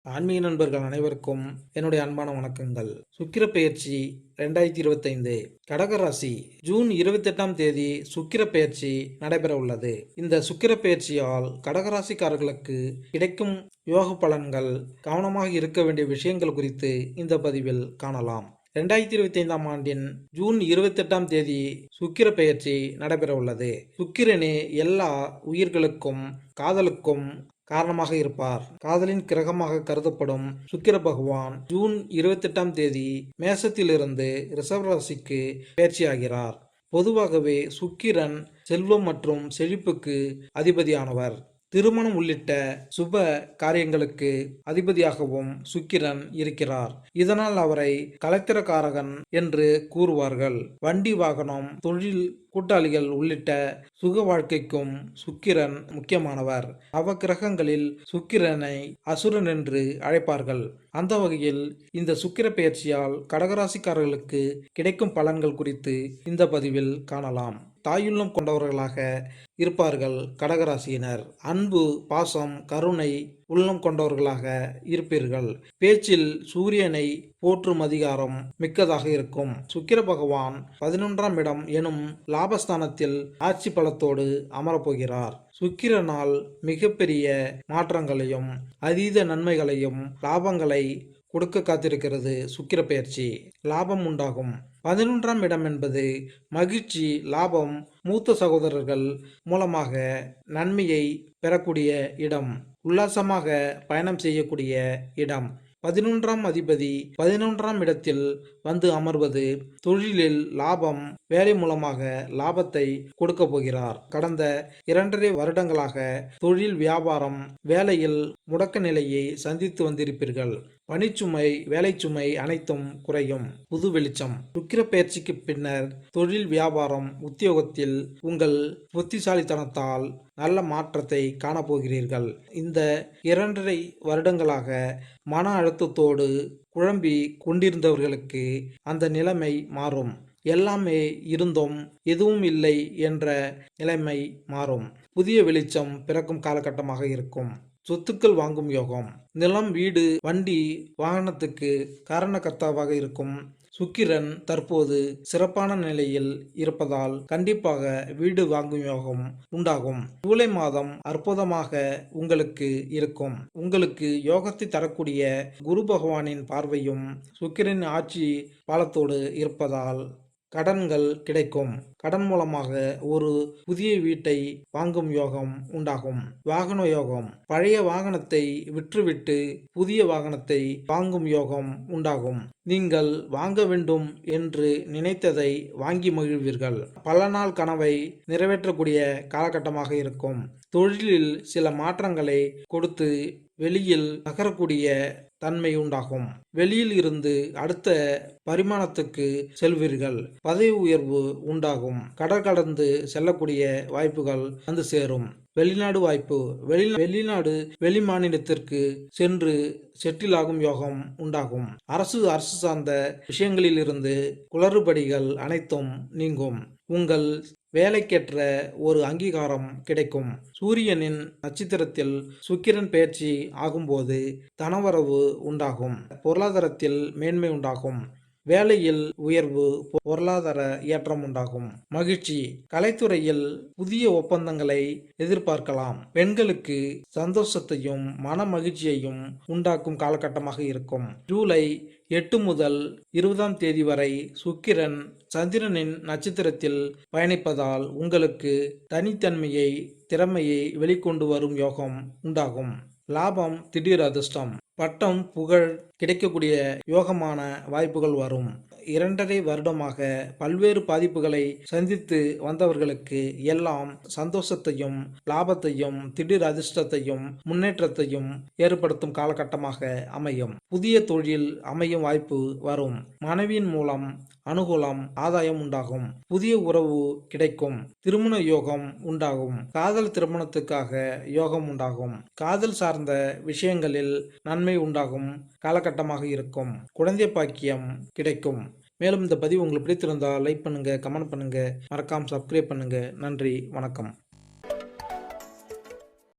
ஆன்மீக நண்பர்கள் அனைவருக்கும் என்னுடைய அன்பான வணக்கங்கள். சுக்கிர பெயர்ச்சி 2025 கடகராசி ஜூன் 28ஆம் தேதி சுக்கிர பெயர்ச்சி நடைபெற உள்ளது. இந்த சுக்கிர பெயர்ச்சியால் கடகராசிக்காரர்களுக்கு கிடைக்கும் யோக பலன்கள், கவனமாக இருக்க வேண்டிய விஷயங்கள் குறித்து இந்த பதிவில் காணலாம். 2025ஆம் ஆண்டின் ஜூன் 28ஆம் தேதி சுக்கிர பெயர்ச்சி நடைபெற உள்ளது. சுக்கிரனே எல்லா உயிர்களுக்கும் காதலுக்கும் காரணமாக இருப்பார். காதலின் கிரகமாக கருதப்படும் சுக்கிர பகவான் ஜூன் 28ஆம் தேதி மேசத்திலிருந்து ரிஷப ராசிக்கு பயிற்சியாகிறார். பொதுவாகவே சுக்கிரன் செல்வம் மற்றும் செழிப்புக்கு அதிபதியானவர். திருமணம் உள்ளிட்ட சுப காரியங்களுக்கு அதிபதியாகவும் சுக்கிரன் இருக்கிறார். இதனால் அவரை கலத்திரக்காரகன் என்று கூறுவார்கள். வண்டி, வாகனம், தொழில், கூட்டாளிகள் உள்ளிட்ட சுக வாழ்க்கைக்கும் சுக்கிரன் முக்கியமானவர். நவக்கிரகங்களில் சுக்கிரனை அசுரன் என்று அழைப்பார்கள். அந்த வகையில் இந்த சுக்கிர பெயர்ச்சியால் கடகராசிக்காரர்களுக்கு கிடைக்கும் பலன்கள் குறித்து இந்த பதிவில் காணலாம். தாயுள்ளம் கொண்டவர்களாக இருப்பார்கள் கடகராசியினர். அன்பு, பாசம், கருணை உள்ளம் கொண்டவர்களாக இருப்பீர்கள். பேச்சில் சூரியனை போற்றும் அதிகாரம் மிக்கதாக இருக்கும். சுக்கிர பகவான் 11ஆம் இடம் எனும் லாபஸ்தானத்தில் ஆட்சி பலத்தோடு அமரப்போகிறார். சுக்கிரனால் மிகப்பெரிய மாற்றங்களையும் அதீத நன்மைகளையும் லாபங்களை கொடுக்க காத்திருக்கிறது சுக்கிர பெயர்ச்சி. லாபம் உண்டாகும். 11ஆம் இடம் என்பது மகிழ்ச்சி, லாபம், மூத்த சகோதரர்கள் மூலமாக நன்மையை பெறக்கூடிய இடம், உல்லாசமாக பயணம் செய்யக்கூடிய இடம். 11ஆம் அதிபதி 11ஆம் இடத்தில் வந்து அமர்வது தொழிலில் லாபம், வேலை மூலமாக லாபத்தை கொடுக்க போகிறார். கடந்த 2.5 வருடங்களாக தொழில், வியாபாரம், வேலையில் முடக்க நிலையை சந்தித்து வந்திருப்பீர்கள். பணிச்சுமை, வேலைச்சுமை அனைத்தும் குறையும். புது வெளிச்சம். சுக்கிர பெயர்ச்சிக்கு பின்னர் தொழில், வியாபாரம், உத்தியோகத்தில் உங்கள் புத்திசாலித்தனத்தால் நல்ல மாற்றத்தை காணப்போகிறீர்கள். இந்த 2.5 வருடங்களாக மன அழுத்தத்தோடு குழம்பி கொண்டிருந்தவர்களுக்கு அந்த நிலைமை மாறும். எல்லாமே இருந்தும் எதுவும் இல்லை என்ற நிலைமை மாறும். புதிய வெளிச்சம் பிறக்கும் காலகட்டமாக இருக்கும். சொத்துக்கள் வாங்கும் யோகம். நிலம், வீடு, வண்டி, வாகனத்துக்கு காரணகர்த்தாவாக இருக்கும் சுக்கிரன் தற்போது சிறப்பான நிலையில் இருப்பதால் கண்டிப்பாக வீடு வாங்கும் யோகம் உண்டாகும். ஜூலை மாதம் அற்புதமாக உங்களுக்கு இருக்கும். உங்களுக்கு யோகத்தை தரக்கூடிய குரு பகவானின் பார்வையும் சுக்கிரன் ஆட்சி பாலத்தோடு இருப்பதால் கடன்கள் கிடைக்கும். கடன் மூலமாக ஒரு புதிய வீட்டை வாங்கும் யோகம் உண்டாகும். வாகன யோகம். பழைய வாகனத்தை விற்றுவிட்டு புதிய வாகனத்தை வாங்கும் யோகம் உண்டாகும். நீங்கள் வாங்க வேண்டும் என்று நினைத்ததை வாங்கி மகிழ்வீர்கள். பல நாள் கனவை நிறைவேற்றக்கூடிய காலகட்டமாக இருக்கும். தொழிலில் சில மாற்றங்களை கொடுத்து வெளியில் நகரக்கூடிய தன்மை உண்டாகும். வெளியில் இருந்து அடுத்த பரிமாணத்துக்கு செல்வீர்கள். பதவி உயர்வு உண்டாகும். கடல் கடந்து செல்லக்கூடிய வாய்ப்புகள் வந்து சேரும். வெளிநாடு வாய்ப்பு. வெளிநாடு, வெளி மாநிலத்திற்கு சென்று செட்டில் ஆகும் யோகம் உண்டாகும். அரசு சார்ந்த விஷயங்களில் இருந்து குளறுபடிகள் அனைத்தும் நீங்கும். உங்கள் வேலைக்கேற்ற ஒரு அங்கீகாரம் கிடைக்கும். சூரியனின் நட்சத்திரத்தில் சுக்கிரன் பெயர்ச்சி ஆகும்போது தனவரவு உண்டாகும். பொருளாதாரத்தில் மேன்மை உண்டாகும். வேலையில் உயர்வு, பொருளாதார ஏற்றம் உண்டாகும். மகிழ்ச்சி. கலைத்துறையில் புதிய ஒப்பந்தங்களை எதிர்பார்க்கலாம். பெண்களுக்கு சந்தோஷத்தையும் மன மகிழ்ச்சியையும் உண்டாக்கும் காலகட்டமாக இருக்கும். ஜூலை 8 முதல் 20ஆம் தேதி வரை சுக்கிரன் சந்திரனின் நட்சத்திரத்தில் பயணிப்பதால் உங்களுக்கு தனித்தன்மையை, திறமையை வெளிக்கொண்டு வரும் யோகம் உண்டாகும். லாபம், திடீர் அதிர்ஷ்டம், பட்டம், புகழ் கிடைக்கக்கூடிய யோகமான வாய்ப்புகள் வரும். 2.5 வருடமாக பல்வேறு பாதிப்புகளை சந்தித்து வந்தவர்களுக்கு எல்லாம் சந்தோஷத்தையும், லாபத்தையும், திடீர் அதிர்ஷ்டத்தையும், முன்னேற்றத்தையும் ஏற்படுத்தும் காலகட்டமாக அமையும். புதிய தொழில் அமையும் வாய்ப்பு வரும். மனைவியின் மூலம் அனுகூலம், ஆதாயம் உண்டாகும். புதிய உறவு கிடைக்கும். திருமண யோகம் உண்டாகும். காதல் திருமணத்துக்காக யோகம் உண்டாகும். காதல் சார்ந்த விஷயங்களில் நன்மை உண்டாகும் காலகட்டமாக இருக்கும். குழந்தை பாக்கியம் கிடைக்கும். மேலும் இந்த பதிவு உங்களுக்கு பிடித்திருந்தால் லைக் பண்ணுங்க, கமெண்ட் பண்ணுங்க, மறக்காம சப்ஸ்கிரைப் பண்ணுங்க. நன்றி, வணக்கம்.